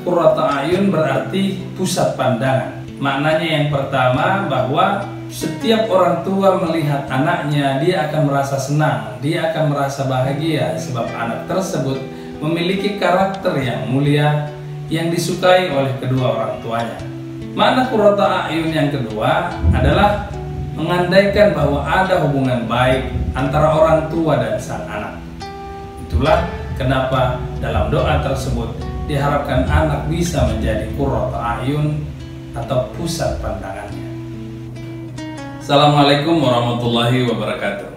Qurrata a'yun berarti pusat pandangan. Maknanya yang pertama bahwa setiap orang tua melihat anaknya, dia akan merasa senang, dia akan merasa bahagia sebab anak tersebut memiliki karakter yang mulia yang disukai oleh kedua orang tuanya. Makna qurrata a'yun yang kedua adalah mengandaikan bahwa ada hubungan baik antara orang tua dan sang anak. Itulah kenapa dalam doa tersebut diharapkan anak bisa menjadi qurrata a'yun atau pusat pandangannya. Assalamualaikum warahmatullahi wabarakatuh.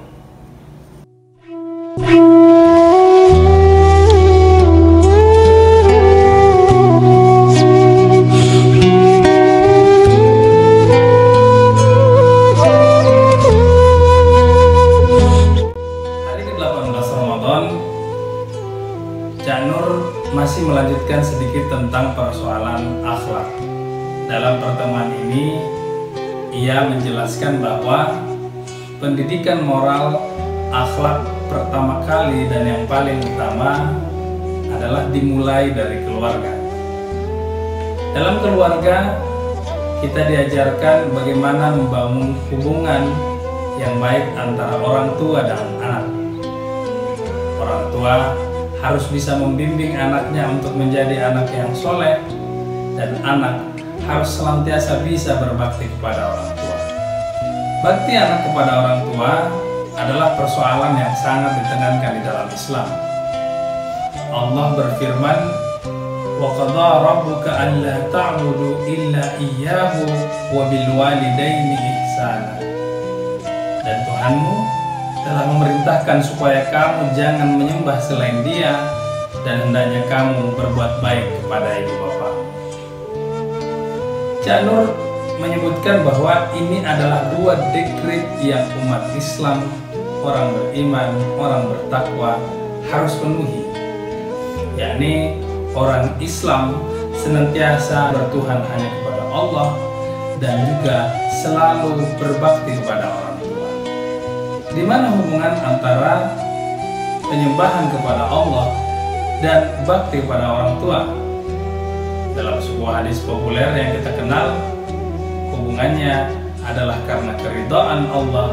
Hari ke-18 Ramadan, Cak Nur masih melanjutkan sedikit tentang persoalan akhlak. Dalam pertemuan ini, ia menjelaskan bahwa pendidikan moral akhlak pertama kali dan yang paling utama adalah dimulai dari keluarga. Dalam keluarga, kita diajarkan bagaimana membangun hubungan yang baik antara orang tua dan anak. Orang tua harus bisa membimbing anaknya untuk menjadi anak yang soleh, dan anak harus senantiasa bisa berbakti kepada orang tua. Bakti anak kepada orang tua adalah persoalan yang sangat ditekankan di dalam Islam. Allah berfirman, "Wa qadha rabbuka alla ta'budu illa iyyahu wa bil walidaini ihsana." Dan Tuhanmu telah memerintahkan supaya kamu jangan menyembah selain Dia, dan hendaknya kamu berbuat baik kepada ibu bapa. Cak Nur menyebutkan bahwa ini adalah dua dekret yang umat Islam, orang beriman, orang bertakwa harus penuhi, yakni orang Islam senantiasa bertuhan hanya kepada Allah dan juga selalu berbakti kepada orang tua. Di mana hubungan antara penyembahan kepada Allah dan bakti kepada orang tua? Dalam sebuah hadis populer yang kita kenal, hubungannya adalah karena keridhaan Allah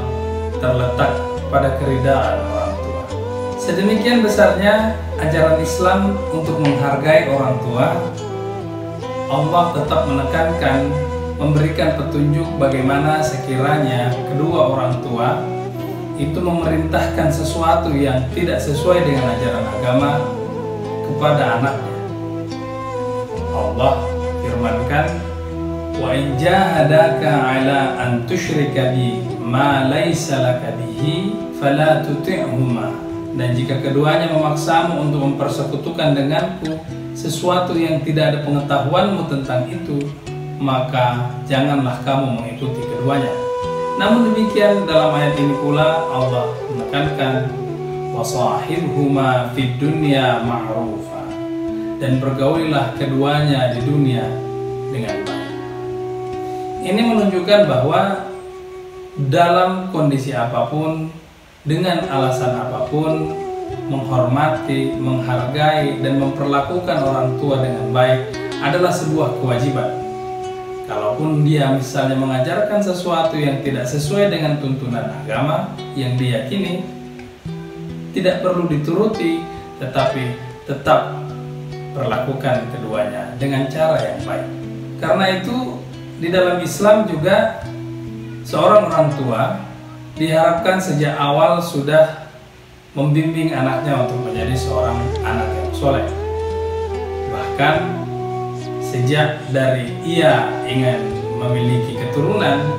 terletak pada keridhaan orang tua. Sedemikian besarnya ajaran Islam untuk menghargai orang tua, Allah tetap menekankan, memberikan petunjuk bagaimana sekiranya kedua orang tua itu memerintahkan sesuatu yang tidak sesuai dengan ajaran agama kepada anaknya. Allah firmankan, "Wa in jahadaka 'ala an tusyrika bi ma laysa laka bihi fala tuti'huma." Dan jika keduanya memaksamu untuk mempersekutukan denganku sesuatu yang tidak ada pengetahuanmu tentang itu, maka janganlah kamu mengikuti keduanya. Namun demikian dalam ayat ini pula Allah menekankan, "Wa shahibhuma fid dunya ma'rufa." Dan bergaulilah keduanya di dunia dengan baik. Ini menunjukkan bahwa dalam kondisi apapun, dengan alasan apapun, menghormati, menghargai, dan memperlakukan orang tua dengan baik adalah sebuah kewajiban. Kalaupun dia misalnya mengajarkan sesuatu yang tidak sesuai dengan tuntunan agama yang diyakini, tidak perlu dituruti, tetapi tetap perlakukan keduanya dengan cara yang baik. Karena itu di dalam Islam juga seorang orang tua diharapkan sejak awal sudah membimbing anaknya untuk menjadi seorang anak yang soleh. Bahkan sejak dari ia ingin memiliki keturunan,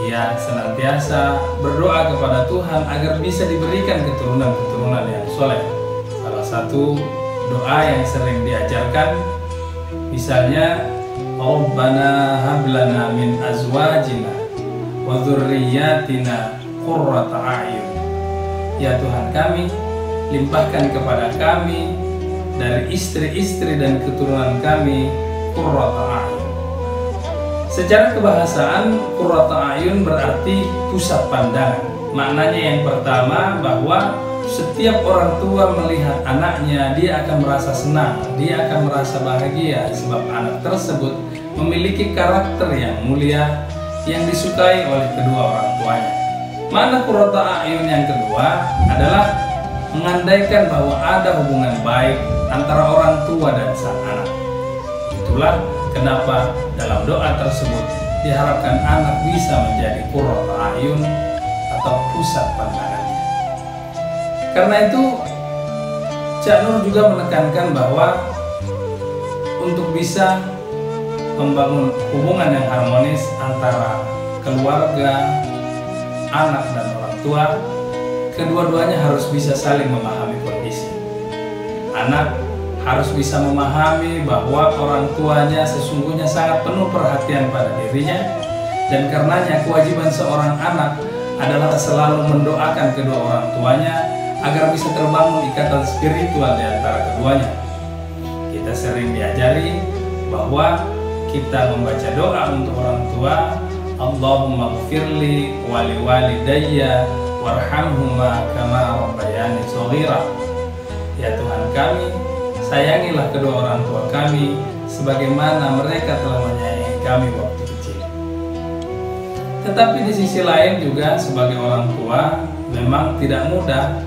ia senantiasa berdoa kepada Tuhan agar bisa diberikan keturunan-keturunan yang soleh. Salah satu doa yang sering diajarkan misalnya, "Rabbana hab lana min azwajina wa dzurriyyatina qurrata a'yun." Ya Tuhan kami, limpahkan kepada kami dari istri-istri dan keturunan kami qurrata a'yun. Secara kebahasaan, qurrata a'yun berarti pusat pandangan. Maknanya yang pertama bahwa setiap orang tua melihat anaknya, dia akan merasa senang, dia akan merasa bahagia sebab anak tersebut memiliki karakter yang mulia yang disukai oleh kedua orang tuanya. Makna qurrata a'yun yang kedua adalah mengandaikan bahwa ada hubungan baik antara orang tua dan sang anak. Itulah kenapa dalam doa tersebut diharapkan anak bisa menjadi qurrata a'yun atau pusat pandangannya. Karena itu Cak Nur juga menekankan bahwa untuk bisa membangun hubungan yang harmonis antara keluarga, anak dan orang tua, kedua-duanya harus bisa saling memahami kondisi. Anak harus bisa memahami bahwa orang tuanya sesungguhnya sangat penuh perhatian pada dirinya, dan karenanya kewajiban seorang anak adalah selalu mendoakan kedua orang tuanya agar bisa terbangun ikatan spiritual di antara keduanya. Kita sering diajari bahwa kita membaca doa untuk orang tua, Allahumma gfirli wali walidayya warhamhuma kama rabbayani shaghira. Ya Tuhan kami, sayangilah kedua orang tua kami sebagaimana mereka telah menyayangi kami waktu kecil. Tetapi di sisi lain juga sebagai orang tua memang tidak mudah,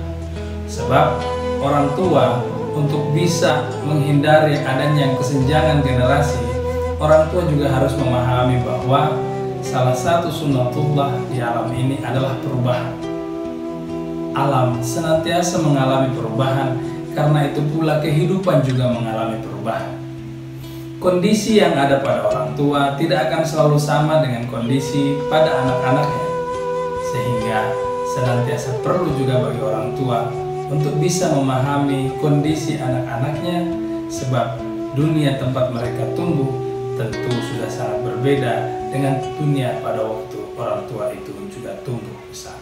sebab orang tua untuk bisa menghindari adanya kesenjangan generasi, orang tua juga harus memahami bahwa salah satu sunnatullah di alam ini adalah perubahan. Alam senantiasa mengalami perubahan, karena itu pula kehidupan juga mengalami perubahan. Kondisi yang ada pada orang tua tidak akan selalu sama dengan kondisi pada anak-anaknya, sehingga senantiasa perlu juga bagi orang tua untuk bisa memahami kondisi anak-anaknya, sebab dunia tempat mereka tumbuh tentu sudah sangat berbeda dengan dunia pada waktu orang tua itu juga tumbuh besar.